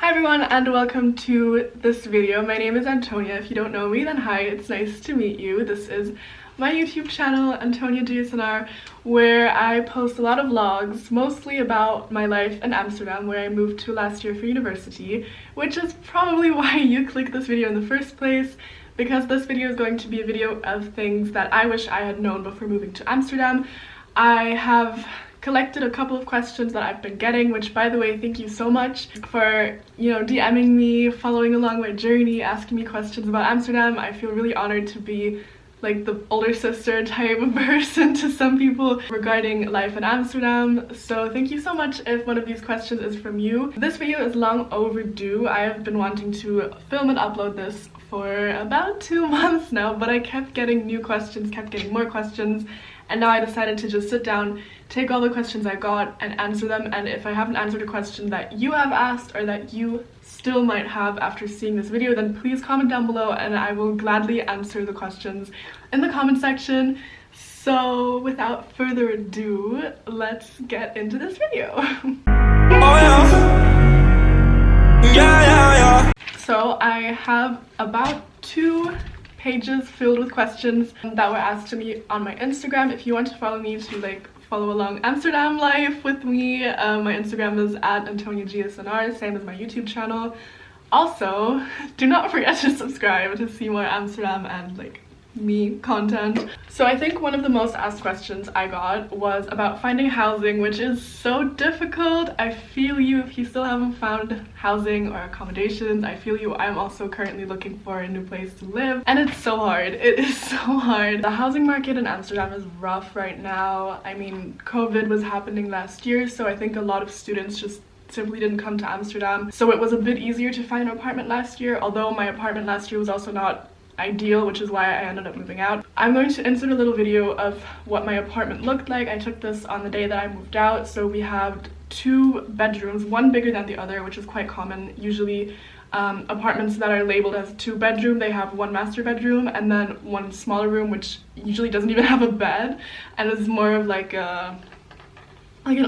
Hi everyone and welcome to this video. My name is Antonia. If you don't know me, then hi, it's nice to meet you. This is my YouTube channel, Antonia GSNR, where I post a lot of vlogs, mostly about my life in Amsterdam, where I moved to last year for university, which is probably why you clicked this video in the first place, because this video is going to be a video of things that I wish I had known before moving to Amsterdam. I have collected a couple of questions that I've been getting, which, by the way, thank you so much for, DMing me, following along my journey, asking me questions about Amsterdam. I feel really honored to be like the older sister type of person to some people regarding life in Amsterdam. So thank you so much if one of these questions is from you. This video is long overdue. I have been wanting to film and upload this for about 2 months now, but I kept getting new questions, kept getting more questions, and now I decided to just sit down, take all the questions I got and answer them. And if I haven't answered a question that you have asked or that you still might have after seeing this video, then please comment down below and I will gladly answer the questions in the comment section. So without further ado, let's get into this video. So I have about 2 pages filled with questions that were asked to me on my Instagram. If you want to follow me to follow along Amsterdam life with me, my Instagram is @AntoniaGSNR, same as my YouTube channel. Also, do not forget to subscribe to see more Amsterdam and me content. So I think one of the most asked questions I got was about finding housing, which is so difficult. I feel you if you still haven't found housing or accommodations. I feel you. I'm also currently looking for a new place to live and it's so hard. It is so hard. The housing market in Amsterdam is rough right now. I mean, COVID was happening last year, so I think a lot of students just simply didn't come to Amsterdam. So it was a bit easier to find an apartment last year, although my apartment last year was also not ideal, which is why I ended up moving out. I'm going to insert a little video of what my apartment looked like. I took this on the day that I moved out. So we have 2 bedrooms, one bigger than the other, which is quite common. Usually apartments that are labeled as 2-bedroom, they have 1 master bedroom and then 1 smaller room, which usually doesn't even have a bed and is more of like an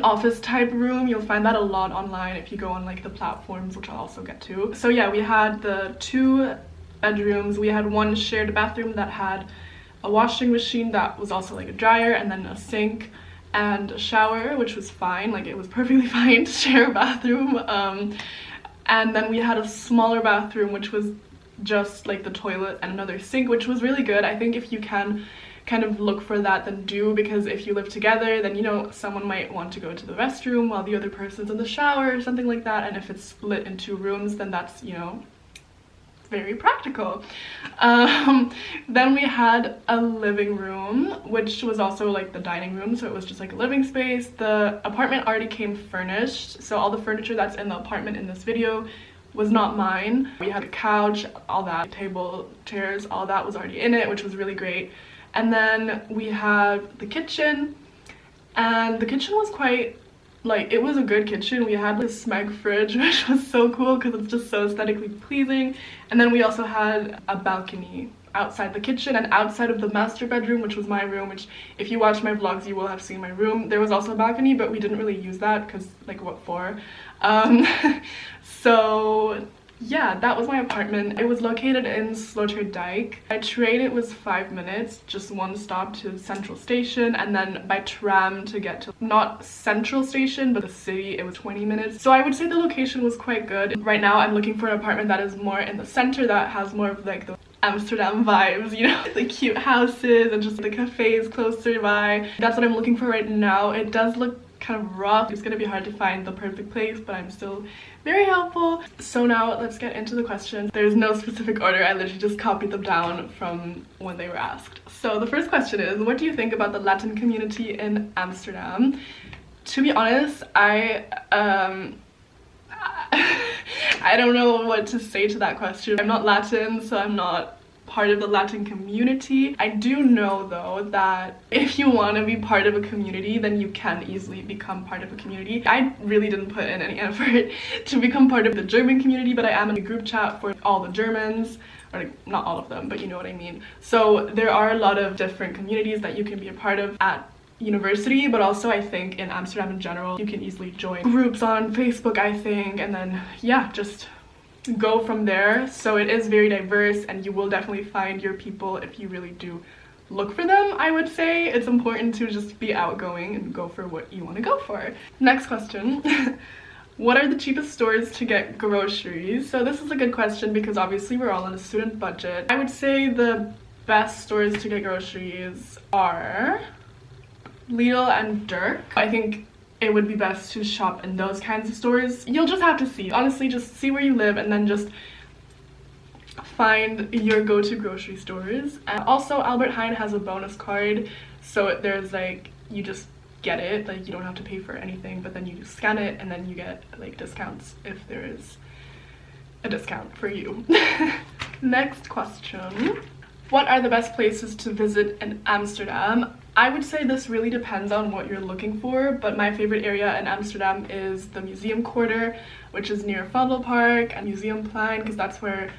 office type room. You'll find that a lot online if you go on the platforms, which I'll also get to. So yeah, we had the 2 bedrooms. We had 1 shared bathroom that had a washing machine that was also a dryer, and then a sink and a shower, which was fine. It was perfectly fine to share a bathroom. And then we had a smaller bathroom, which was just the toilet and another sink, which was really good. I think if you can kind of look for that, then do, because if you live together, then someone might want to go to the restroom while the other person's in the shower or something like that. And if it's split in 2 rooms, then that's very practical. Then we had a living room, which was also the dining room, so it was just a living space. The apartment already came furnished, so all the furniture that's in the apartment in this video was not mine. We had a couch, all that, table, chairs, all that was already in it, which was really great. And then we had the kitchen, and the kitchen was quite it was a good kitchen. We had this Smeg fridge, which was so cool because it's just so aesthetically pleasing. And then we also had a balcony outside the kitchen and outside of the master bedroom, which was my room, which if you watch my vlogs you will have seen my room. There was also a balcony, but we didn't really use that because what for? So yeah, that was my apartment. It was located in Sloterdijk. By train it was 5 minutes, just 1 stop to Central Station, and then by tram to get to not Central Station but the city, it was 20 minutes. So I would say the location was quite good. Right now I'm looking for an apartment that is more in the center, that has more of the Amsterdam vibes, the cute houses and just the cafes closer by. That's what I'm looking for right now. It does look kind of rough. It's gonna be hard to find the perfect place, but I'm still very helpful. So now let's get into the questions. There's no specific order. I literally just copied them down from when they were asked. So the first question is, what do you think about the Latin community in Amsterdam? To be honest, I don't know what to say to that question. I'm not Latin, so I'm not part of the Latin community. I do know though that if you want to be part of a community, then you can easily become part of a community. I really didn't put in any effort to become part of the German community, but I am in a group chat for all the Germans, or not all of them, but you know what I mean. So there are a lot of different communities that you can be a part of at university, but also I think in Amsterdam in general, you can easily join groups on Facebook, I think, and then yeah, just go from there. So it is very diverse, and you will definitely find your people if you really do look for them. I would say it's important to just be outgoing and go for what you want to go for. Next question. What are the cheapest stores to get groceries? So this is a good question because obviously we're all on a student budget. I would say the best stores to get groceries are Lidl and Dirk. I think it would be best to shop in those kinds of stores. You'll just have to see. Honestly, just see where you live and then just find your go-to grocery stores. And also Albert Heijn has a bonus card, so there's like, you just get it, like you don't have to pay for anything, but then you scan it and then you get like discounts if there is a discount for you. Next question. What are the best places to visit in Amsterdam? I would say this really depends on what you're looking for, but my favorite area in Amsterdam is the Museum Quarter, which is near Vondelpark and Museumplein, because that's where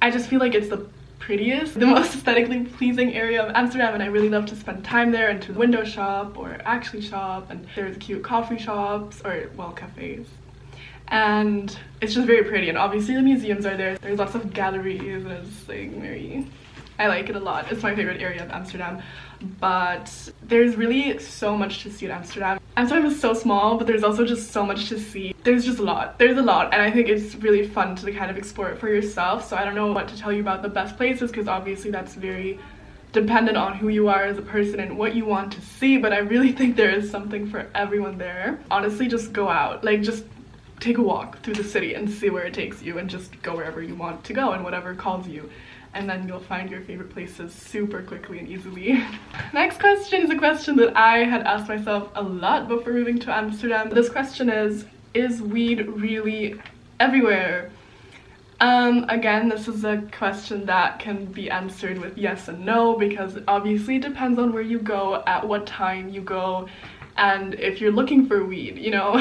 I just feel like it's the prettiest, the most aesthetically pleasing area of Amsterdam, and I really love to spend time there and to window shop or actually shop, and there's cute coffee shops, or well, cafes. And it's just very pretty, and obviously the museums are there. There's lots of galleries, and it's like very, I like it a lot. It's my favorite area of Amsterdam, but there's really so much to see in Amsterdam. Amsterdam is so small, but there's also just so much to see. There's just a lot. There's a lot, and I think it's really fun to kind of explore it for yourself. So I don't know what to tell you about the best places, because obviously that's very dependent on who you are as a person and what you want to see, but I really think there is something for everyone there. Honestly, just go out, like just take a walk through the city and see where it takes you, and just go wherever you want to go and whatever calls you, and then you'll find your favorite places super quickly and easily. Next question is a question that I had asked myself a lot before moving to Amsterdam. This question is weed really everywhere? Again, this is a question that can be answered with yes and no, because obviously it depends on where you go, at what time you go, and if you're looking for weed, you know.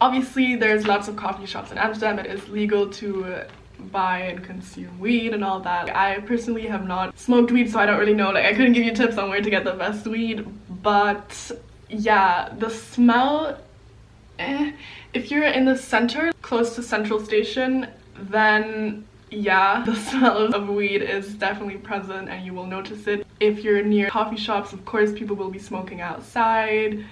Obviously there's lots of coffee shops in Amsterdam. It is legal to buy and consume weed and all that. I personally have not smoked weed, so I don't really know, like I couldn't give you tips on where to get the best weed, but yeah, the smell, if you're in the center, close to Central Station, then yeah, the smell of weed is definitely present and you will notice it. If you're near coffee shops, of course people will be smoking outside.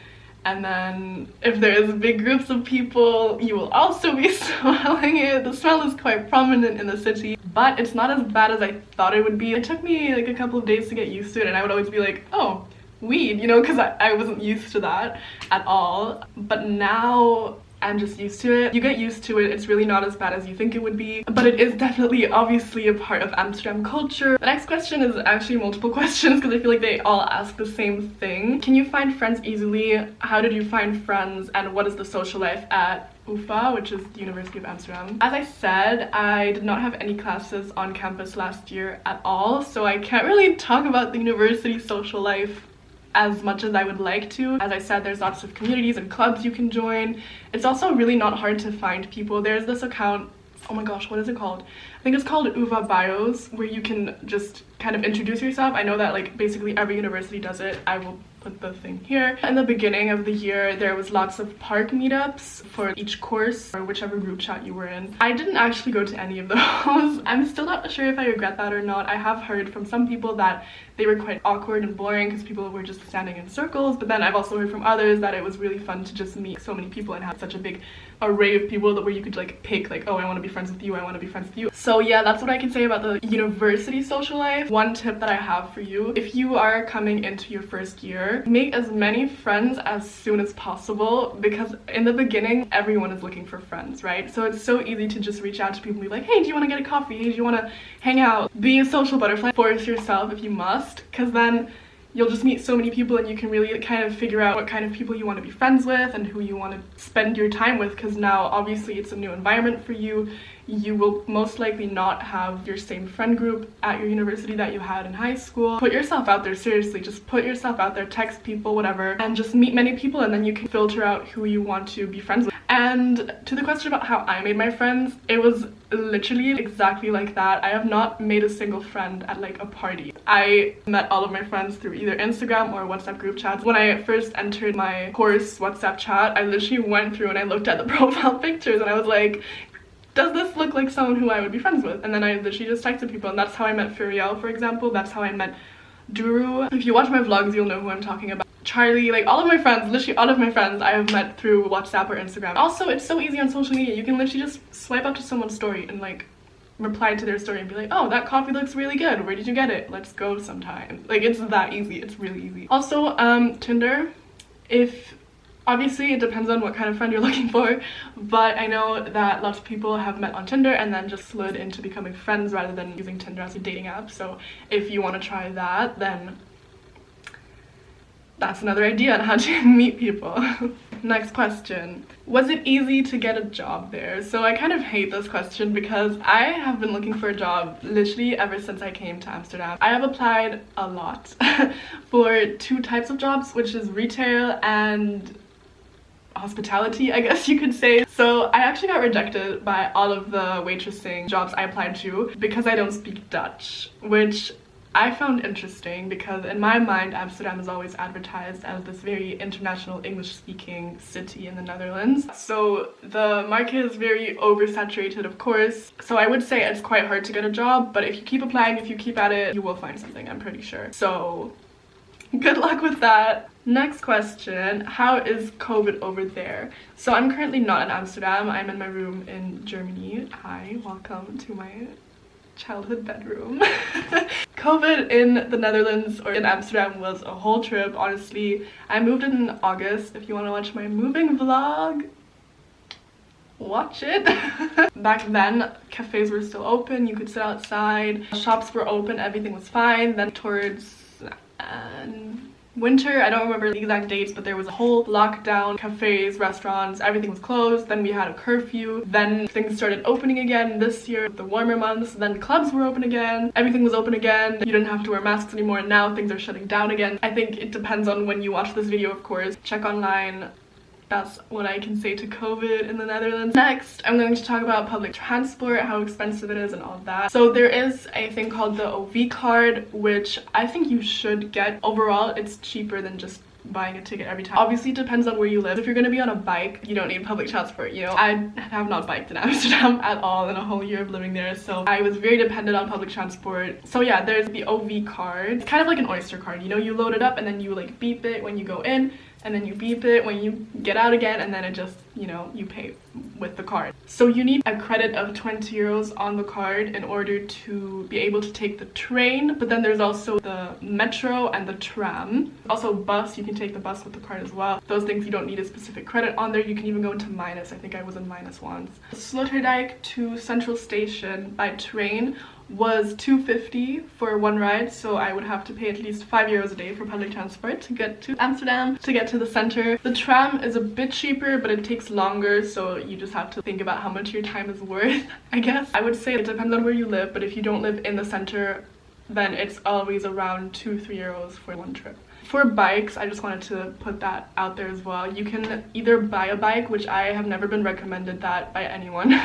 And then if there's big groups of people, you will also be smelling it. The smell is quite prominent in the city, but it's not as bad as I thought it would be. It took me like a couple of days to get used to it, and I would always be like, oh, weed, you know, because I wasn't used to that at all. But now I'm just used to it. You get used to it. It's really not as bad as you think it would be, but it is definitely obviously a part of Amsterdam culture. The next question is actually multiple questions because I feel like they all ask the same thing. Can you find friends easily? How did you find friends? And what is the social life at UvA, which is the University of Amsterdam? As I said, I did not have any classes on campus last year at all, so I can't really talk about the university social life as much as I would like to. As I said, there's lots of communities and clubs you can join. It's also really not hard to find people. There's this account, oh my gosh, what is it called? I think it's called UvA Bios, where you can just kind of introduce yourself. I know that like basically every university does it. I will put the thing here. In the beginning of the year, there was lots of park meetups for each course or whichever group chat you were in. I didn't actually go to any of those. I'm still not sure if I regret that or not. I have heard from some people that they were quite awkward and boring because people were just standing in circles, but then I've also heard from others that it was really fun to just meet so many people and have such a big array of people that where you could like pick like, oh, I want to be friends with you, I want to be friends with you. So yeah, that's what I can say about the university social life. One tip that I have for you, if you are coming into your first year, make as many friends as soon as possible, because in the beginning everyone is looking for friends, right? So it's so easy to just reach out to people and be like, hey, do you want to get a coffee? Hey, do you want to hang out? Be a social butterfly. Force yourself if you must, because then you'll just meet so many people and you can really kind of figure out what kind of people you want to be friends with and who you want to spend your time with, because now obviously it's a new environment for you. You will most likely not have your same friend group at your university that you had in high school. Put yourself out there, seriously, just put yourself out there, text people, whatever, and just meet many people, and then you can filter out who you want to be friends with. And to the question about how I made my friends, it was literally exactly like that. I have not made a single friend at like a party. I met all of my friends through either Instagram or WhatsApp group chats. When I first entered my course WhatsApp chat, I literally went through and I looked at the profile pictures and I was like, does this look like someone who I would be friends with? And then I literally just texted people, and that's how I met Furiel, for example. That's how I met Duru. If you watch my vlogs, you'll know who I'm talking about. Charlie, like all of my friends, literally all of my friends I have met through WhatsApp or Instagram. Also, it's so easy on social media. You can literally just swipe up to someone's story and like reply to their story and be like, oh, that coffee looks really good. Where did you get it? Let's go sometime. Like, it's that easy. It's really easy. Also, Tinder, obviously it depends on what kind of friend you're looking for, but I know that lots of people have met on Tinder and then just slid into becoming friends rather than using Tinder as a dating app. So if you want to try that, then that's another idea on how to meet people. Next question. Was it easy to get a job there? So I kind of hate this question because I have been looking for a job literally ever since I came to Amsterdam. I have applied a lot for 2 types of jobs, which is retail and hospitality, I guess you could say. So I actually got rejected by all of the waitressing jobs I applied to because I don't speak Dutch, which I found interesting because in my mind Amsterdam is always advertised as this very international English-speaking city in the Netherlands. So the market is very oversaturated, of course. So I would say it's quite hard to get a job, but if you keep applying, if you keep at it, you will find something, I'm pretty sure. So good luck with that. Next question, how is COVID over there? So I'm currently not in Amsterdam. I'm in my room in Germany. Hi, welcome to my childhood bedroom. COVID in the Netherlands or in Amsterdam was a whole trip, honestly. I moved in August. If you want to watch my moving vlog, watch it. Back then, cafes were still open, you could sit outside, shops were open, everything was fine. Then towards winter, I don't remember the exact dates, but there was a whole lockdown. Cafes, restaurants, everything was closed. Then we had a curfew. Then things started opening again this year, the warmer months. Then clubs were open again. Everything was open again. You didn't have to wear masks anymore. And now things are shutting down again. I think it depends on when you watch this video, of course. Check online. That's what I can say to COVID in the Netherlands. Next, I'm going to talk about public transport, how expensive it is and all that. So there is a thing called the OV card, which I think you should get. Overall, it's cheaper than just buying a ticket every time. Obviously, it depends on where you live. If you're going to be on a bike, you don't need public transport, you know. I have not biked in Amsterdam at all in a whole year of living there, so I was very dependent on public transport. So yeah, there's the OV card. It's kind of like an Oyster card, you know. You load it up and then you like beep it when you go in, and then you beep it when you get out again, and then it just, you know, you pay with the card. So you need a credit of 20 euros on the card in order to be able to take the train, but then there's also the metro and the tram. Also bus, you can take the bus with the card as well. Those things you don't need a specific credit on there. You can even go into minus. I think I was in minus once. Sloterdijk to Central Station by train was 250 for one ride, so I would have to pay at least 5 euros a day for public transport to get to Amsterdam, to get to the center. The tram is a bit cheaper, but it takes longer, so you just have to think about how much your time is worth, I guess. I would say it depends on where you live, but if you don't live in the center, then it's always around 2-3 euros for one trip. For bikes, I just wanted to put that out there as well. You can either buy a bike, which I have never been recommended that by anyone.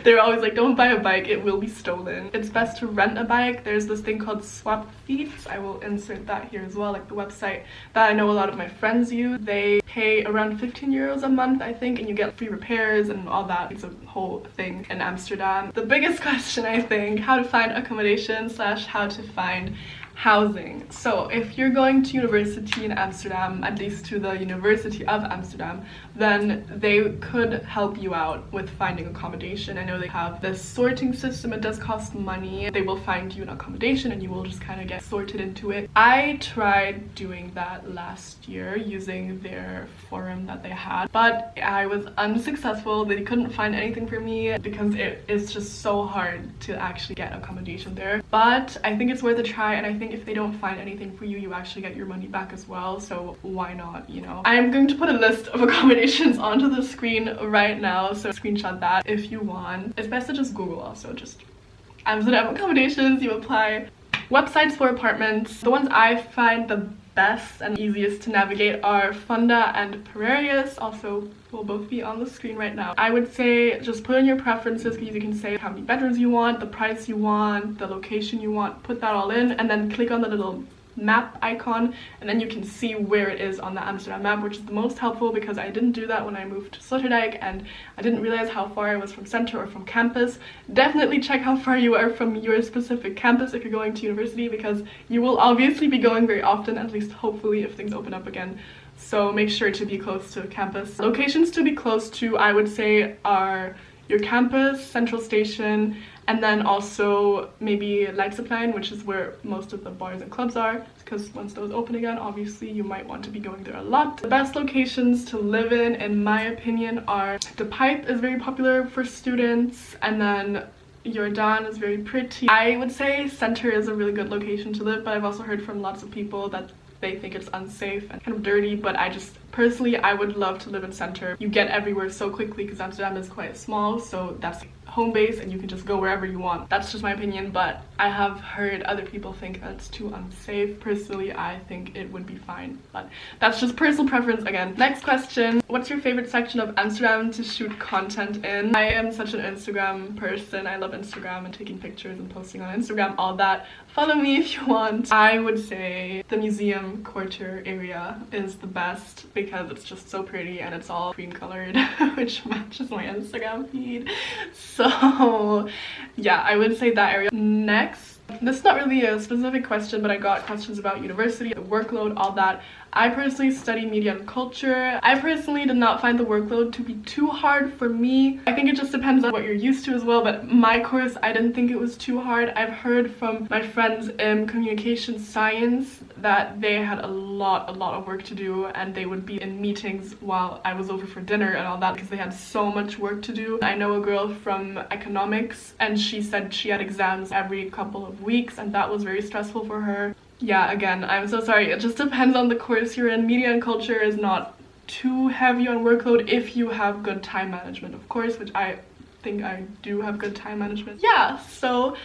They're always like, don't buy a bike, it will be stolen. It's best to rent a bike. There's this thing called Swap Feet. I will insert that here as well, like the website that I know a lot of my friends use. They pay around 15 euros a month, I think, and you get free repairs and all that. It's a whole thing in Amsterdam. The biggest question, I think, how to find accommodation / how to find housing. So if you're going to university in Amsterdam, at least to the University of Amsterdam, then they could help you out with finding accommodation. I know they have this sorting system. It does cost money. They will find you an accommodation and you will just kind of get sorted into it. I tried doing that last year using their forum that they had, but I was unsuccessful. They couldn't find anything for me because it is just so hard to actually get accommodation there. But I think it's worth a try, and I think if they don't find anything for you, you actually get your money back as well, so why not, you know. I'm going to put a list of accommodations onto the screen right now, so screenshot that if you want. It's best to just Google also, just Amsterdam accommodations, you apply. Websites for apartments. The ones I find the best and easiest to navigate are Funda and Piraeus. Also will both be on the screen right now. I would say just put in your preferences, because you can say how many bedrooms you want, the price you want, the location you want, put that all in, and then click on the little map icon, and then you can see where it is on the Amsterdam map, which is the most helpful because I didn't do that when I moved to Sloterdijk and I didn't realize how far I was from center or from campus. Definitely check how far you are from your specific campus if you're going to university, because you will obviously be going very often, at least hopefully if things open up again. So make sure to be close to campus. Locations to be close to, I would say, are your campus, Central Station, and then also maybe Leidseplein, which is where most of the bars and clubs are, because once those open again, obviously you might want to be going there a lot. The best locations to live in my opinion, are De Pijp is very popular for students, and then Jordaan is very pretty. I would say Center is a really good location to live, but I've also heard from lots of people that they think it's unsafe and kind of dirty, but personally, I would love to live in Center. You get everywhere so quickly because Amsterdam is quite small, so that's home base and you can just go wherever you want. That's just my opinion, but I have heard other people think that's too unsafe. Personally, I think it would be fine, but that's just personal preference again. Next question, what's your favorite section of Amsterdam to shoot content in? I am such an Instagram person. I love Instagram and taking pictures and posting on Instagram, all that. Follow me if you want. I would say the museum quarter area is the best because it's just so pretty and it's all cream colored, which matches my Instagram feed. So yeah, I would say that area. Next, this is not really a specific question, but I got questions about university, the workload, all that. I personally study media and culture. I personally did not find the workload to be too hard for me. I think it just depends on what you're used to as well, but my course, I didn't think it was too hard. I've heard from my friends in communication science that they had a lot of work to do, and they would be in meetings while I was over for dinner and all that because they had so much work to do. I know a girl from economics, and she said she had exams every couple of weeks, and that was very stressful for her. Yeah, again, I'm so sorry. It just depends on the course you're in. Media and culture is not too heavy on workload if you have good time management, of course, which I think I do have good time management. Yeah, so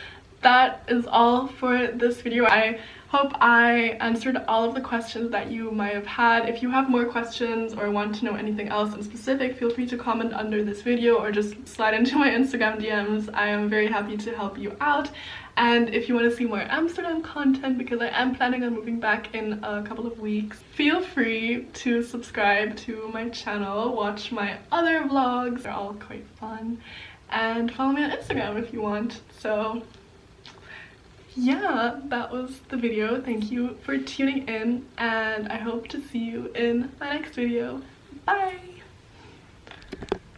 that is all for this video. I hope I answered all of the questions that you might have had. If you have more questions or want to know anything else in specific, feel free to comment under this video or just slide into my Instagram DMs. I am very happy to help you out. And if you want to see more Amsterdam content, because I am planning on moving back in a couple of weeks, feel free to subscribe to my channel, watch my other vlogs, they're all quite fun, and follow me on Instagram if you want. So yeah, that was the video. Thank you for tuning in, and I hope to see you in my next video. Bye!